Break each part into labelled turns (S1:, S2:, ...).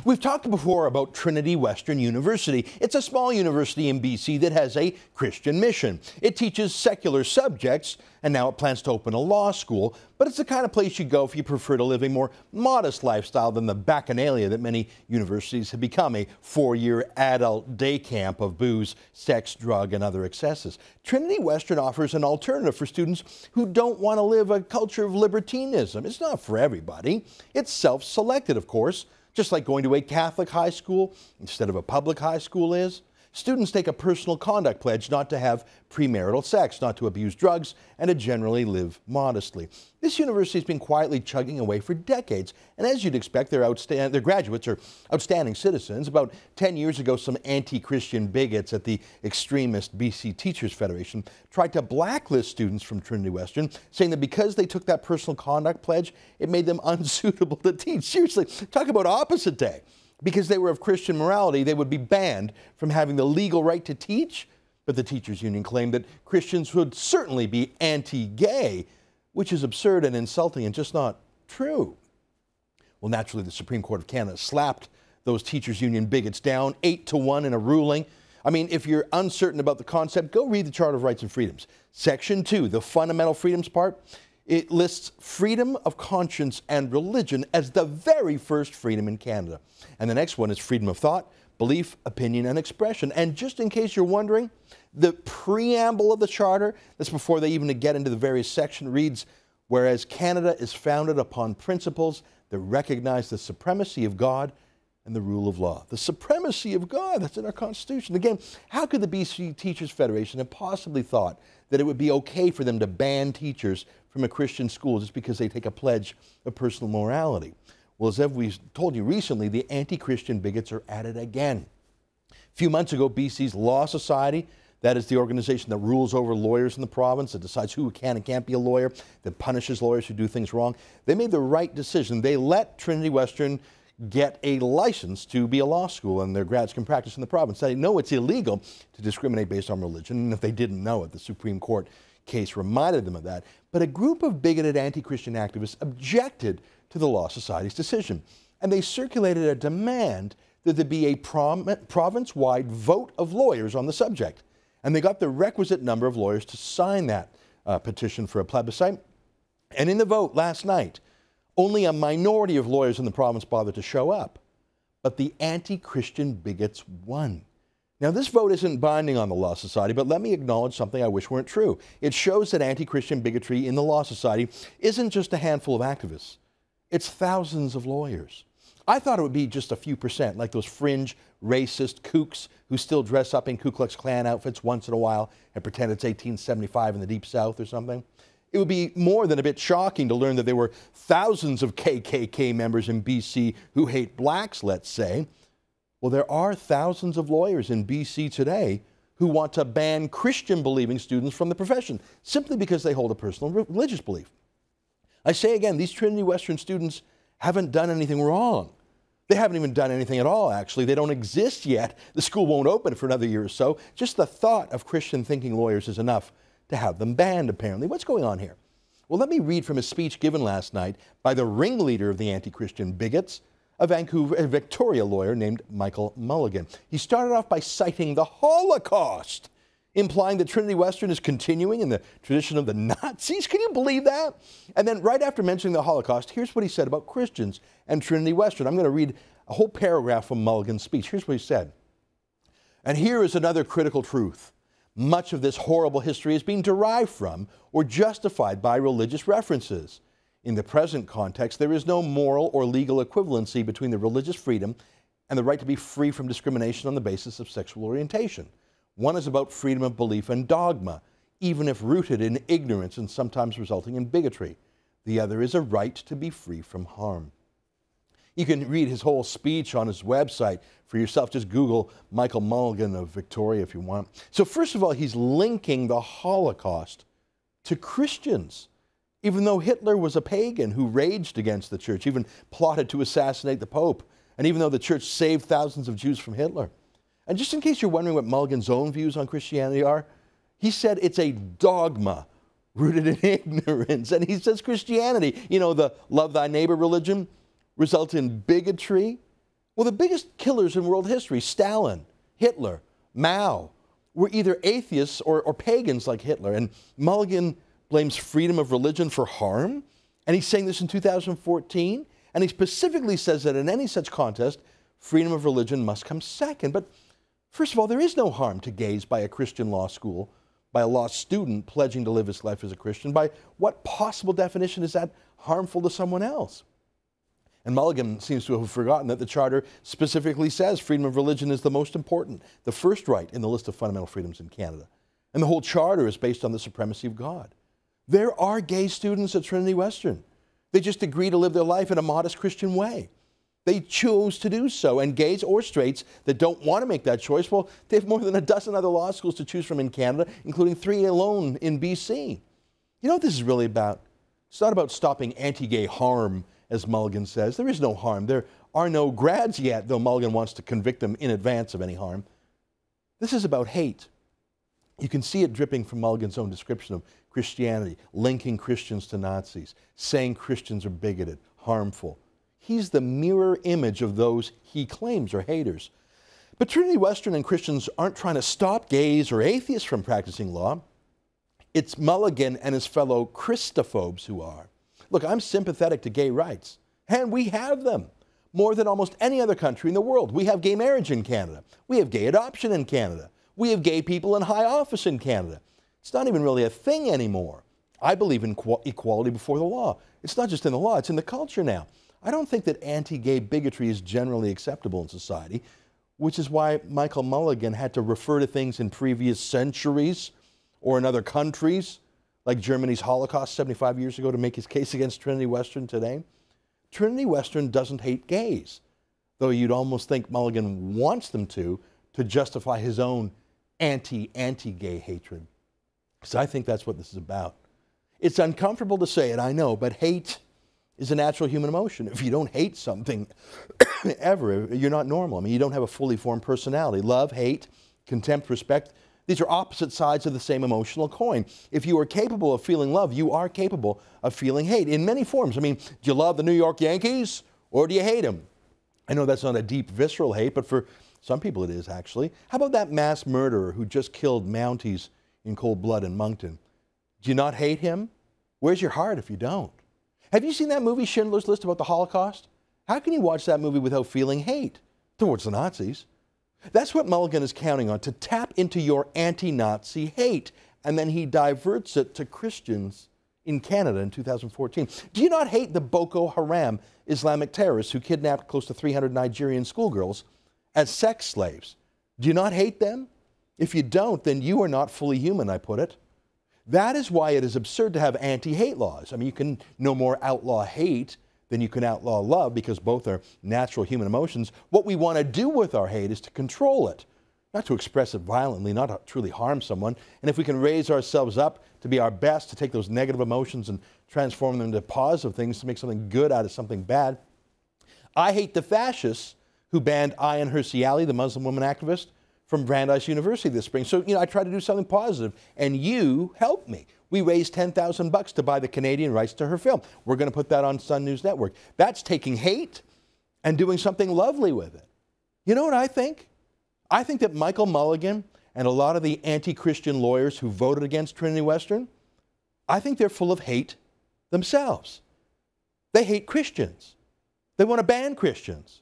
S1: We've talked before about Trinity Western University. It's a small university in BC that has a Christian mission. It teaches secular subjects, and now it plans to open a law school, but it's the kind of place you go if you prefer to live a more modest lifestyle than the bacchanalia that many universities have become, a 4-year adult day camp of booze, sex, drug, and other excesses. Trinity Western offers an alternative for students who don't want to live a culture of libertinism. It's not for everybody. It's self-selected, of course. Just like going to a Catholic high school instead of a public high school is. Students take a personal conduct pledge not to have premarital sex, not to abuse drugs, and to generally live modestly. This university has been quietly chugging away for decades, and as you'd expect, their graduates are outstanding citizens. About 10 years ago, some anti-Christian bigots at the extremist BC Teachers Federation tried to blacklist students from Trinity Western, saying that because they took that personal conduct pledge, it made them unsuitable to teach. Seriously, talk about opposite day. Because they were of Christian morality, they would be banned from having the legal right to teach. But the teachers union claimed that Christians would certainly be anti-gay, which is absurd and insulting and just not true. Well, naturally, the Supreme Court of Canada slapped those teachers union bigots down 8-1 in a ruling. I mean, if you're uncertain about the concept, go read the Charter of Rights and Freedoms. Section 2, the fundamental freedoms part, it lists freedom of conscience and religion as the very first freedom in Canada. And the next one is freedom of thought, belief, opinion, and expression. And just in case you're wondering, the preamble of the Charter, that's before they even get into the various sections, reads, whereas Canada is founded upon principles that recognize the supremacy of God and the rule of law. The supremacy of God, that's in our Constitution. Again, how could the BC Teachers Federation have possibly thought that it would be okay for them to ban teachers from a Christian school just because they take a pledge of personal morality? Well, as we've told you recently, the anti-Christian bigots are at it again. A few months ago, BC's Law Society, that is the organization that rules over lawyers in the province, that decides who can and can't be a lawyer, that punishes lawyers who do things wrong, they made the right decision. They let Trinity Western get a license to be a law school, and their grads can practice in the province. They know it's illegal to discriminate based on religion, and if they didn't know it, the Supreme Court case reminded them of that. But a group of bigoted anti-Christian activists objected to the Law Society's decision, and they circulated a demand that there be a province-wide vote of lawyers on the subject. And they got the requisite number of lawyers to sign that petition for a plebiscite. And in the vote last night, only a minority of lawyers in the province bothered to show up, but the anti-Christian bigots won. Now, this vote isn't binding on the Law Society, but let me acknowledge something I wish weren't true. It shows that anti-Christian bigotry in the Law Society isn't just a handful of activists. It's thousands of lawyers. I thought it would be just a few percent, like those fringe, racist kooks who still dress up in Ku Klux Klan outfits once in a while and pretend it's 1875 in the Deep South or something. It would be more than a bit shocking to learn that there were thousands of KKK members in BC who hate blacks, let's say. Well, there are thousands of lawyers in BC today who want to ban Christian-believing students from the profession simply because they hold a personal religious belief. I say again, these Trinity Western students haven't done anything wrong. They haven't even done anything at all, actually. They don't exist yet. The school won't open for another year or so. Just the thought of Christian-thinking lawyers is enough to have them banned, apparently. What's going on here? Well, let me read from a speech given last night by the ringleader of the anti-Christian bigots, a Victoria lawyer named Michael Mulligan. He started off by citing the Holocaust, implying that Trinity Western is continuing in the tradition of the Nazis. Can you believe that? And then right after mentioning the Holocaust, here's what he said about Christians and Trinity Western. I'm going to read a whole paragraph from Mulligan's speech. Here's what he said. And here is another critical truth. Much of this horrible history is being derived from or justified by religious references. In the present context, there is no moral or legal equivalency between the religious freedom and the right to be free from discrimination on the basis of sexual orientation. One is about freedom of belief and dogma, even if rooted in ignorance and sometimes resulting in bigotry. The other is a right to be free from harm. You can read his whole speech on his website for yourself. Just Google Michael Mulligan of Victoria if you want. So first of all, he's linking the Holocaust to Christians, even though Hitler was a pagan who raged against the church, even plotted to assassinate the Pope, and even though the church saved thousands of Jews from Hitler. And just in case you're wondering what Mulligan's own views on Christianity are, he said it's a dogma rooted in ignorance. And he says Christianity, you know, the love thy neighbor religion, result in bigotry, Well, the biggest killers in world history, Stalin, Hitler, Mao, were either atheists or pagans like Hitler. And Mulligan blames freedom of religion for harm. And he's saying this in 2014. And he specifically says that in any such contest, freedom of religion must come second. But first of all, there is no harm to gays by a Christian law school, by a law student pledging to live his life as a Christian. By what possible definition is that harmful to someone else? And Mulligan seems to have forgotten that the Charter specifically says freedom of religion is the most important, the first right in the list of fundamental freedoms in Canada. And the whole Charter is based on the supremacy of God. There are gay students at Trinity Western. They just agree to live their life in a modest Christian way. They choose to do so. And gays or straights that don't want to make that choice, well, they have more than a dozen other law schools to choose from in Canada, including 3 alone in BC. You know what this is really about? It's not about stopping anti-gay harm, as Mulligan says. There is no harm. There are no grads yet, though Mulligan wants to convict them in advance of any harm. This is about hate. You can see it dripping from Mulligan's own description of Christianity, linking Christians to Nazis, saying Christians are bigoted, harmful. He's the mirror image of those he claims are haters. But Trinity Western and Christians aren't trying to stop gays or atheists from practicing law. It's Mulligan and his fellow Christophobes who are. Look, I'm sympathetic to gay rights, and we have them more than almost any other country in the world. We have gay marriage in Canada. We have gay adoption in Canada. We have gay people in high office in Canada. It's not even really a thing anymore. I believe in equality before the law. It's not just in the law, it's in the culture now. I don't think that anti-gay bigotry is generally acceptable in society, which is why Michael Mulligan had to refer to things in previous centuries or in other countries, like Germany's Holocaust 75 years ago, to make his case against Trinity Western today. Trinity Western doesn't hate gays, though you'd almost think Mulligan wants them to justify his own anti-gay hatred. So I think that's what this is about. It's uncomfortable to say it, I know, but hate is a natural human emotion. If you don't hate something ever, you're not normal. I mean, you don't have a fully formed personality. Love, hate, contempt, respect, these are opposite sides of the same emotional coin. If you are capable of feeling love, you are capable of feeling hate in many forms. I mean, do you love the New York Yankees or do you hate them? I know that's not a deep, visceral hate, but for some people it is actually. How about that mass murderer who just killed Mounties in cold blood in Moncton? Do you not hate him? Where's your heart if you don't? Have you seen that movie Schindler's List about the Holocaust? How can you watch that movie without feeling hate towards the Nazis? That's what Mulligan is counting on, to tap into your anti-Nazi hate. And then he diverts it to Christians in Canada in 2014. Do you not hate the Boko Haram Islamic terrorists who kidnapped close to 300 Nigerian schoolgirls as sex slaves? Do you not hate them? If you don't, then you are not fully human, I put it. That is why it is absurd to have anti-hate laws. I mean, you can no more outlaw hate than you can outlaw love, because both are natural human emotions. What we want to do with our hate is to control it, not to express it violently, not to truly harm someone. And if we can raise ourselves up to be our best, to take those negative emotions and transform them into positive things, to make something good out of something bad. I hate the fascists who banned Ayaan Hirsi Ali, the Muslim woman activist, from Brandeis University this spring. So, I tried to do something positive, and you helped me. We raised $10,000 to buy the Canadian rights to her film. We're going to put that on Sun News Network. That's taking hate and doing something lovely with it. You know what I think? I think that Michael Mulligan and a lot of the anti-Christian lawyers who voted against Trinity Western, I think they're full of hate themselves. They hate Christians. They want to ban Christians.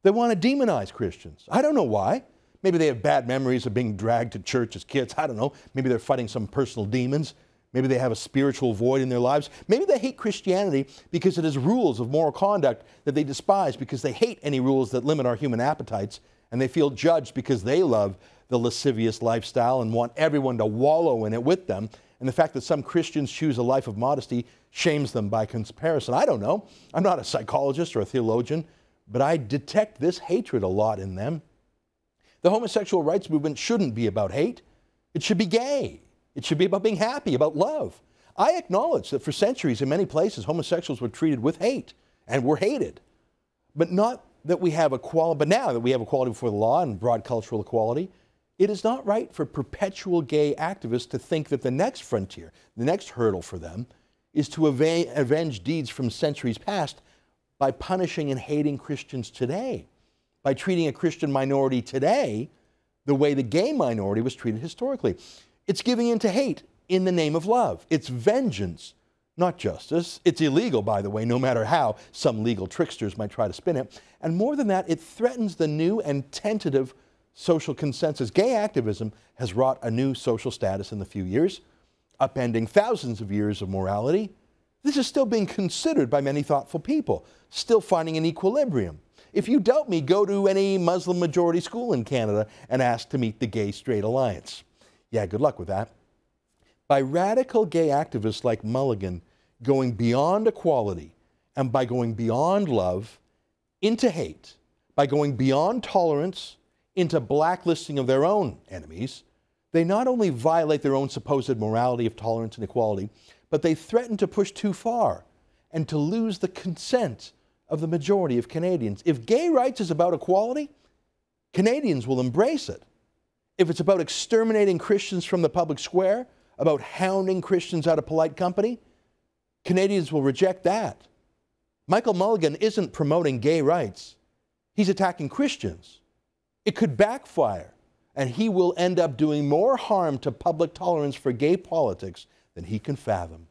S1: They want to demonize Christians. I don't know why. Maybe they have bad memories of being dragged to church as kids. I don't know. Maybe they're fighting some personal demons. Maybe they have a spiritual void in their lives. Maybe they hate Christianity because it has rules of moral conduct that they despise, because they hate any rules that limit our human appetites, and they feel judged because they love the lascivious lifestyle and want everyone to wallow in it with them. And the fact that some Christians choose a life of modesty shames them by comparison. I don't know. I'm not a psychologist or a theologian, but I detect this hatred a lot in them. The homosexual rights movement shouldn't be about hate. It should be gay. It should be about being happy, about love. I acknowledge that for centuries in many places, homosexuals were treated with hate and were hated. But not that we have equality, but now that we have equality before the law and broad cultural equality, it is not right for perpetual gay activists to think that the next frontier, the next hurdle for them, is to avenge deeds from centuries past by punishing and hating Christians today. by treating a Christian minority today the way the gay minority was treated historically. It's giving in to hate in the name of love. It's vengeance, not justice. It's illegal, by the way, no matter how some legal tricksters might try to spin it. And more than that, it threatens the new and tentative social consensus. Gay activism has wrought a new social status in the few years, upending thousands of years of morality. This is still being considered by many thoughtful people, still finding an equilibrium. If you doubt me, go to any Muslim majority school in Canada and ask to meet the Gay-Straight Alliance. Yeah, good luck with that. By radical gay activists like Mulligan going beyond equality and by going beyond love into hate, by going beyond tolerance into blacklisting of their own enemies, they not only violate their own supposed morality of tolerance and equality, but they threaten to push too far and to lose the consent of the majority of Canadians. If gay rights is about equality, Canadians will embrace it. If it's about exterminating Christians from the public square, about hounding Christians out of polite company, Canadians will reject that. Michael Mulligan isn't promoting gay rights. He's attacking Christians. It could backfire, and he will end up doing more harm to public tolerance for gay politics than he can fathom.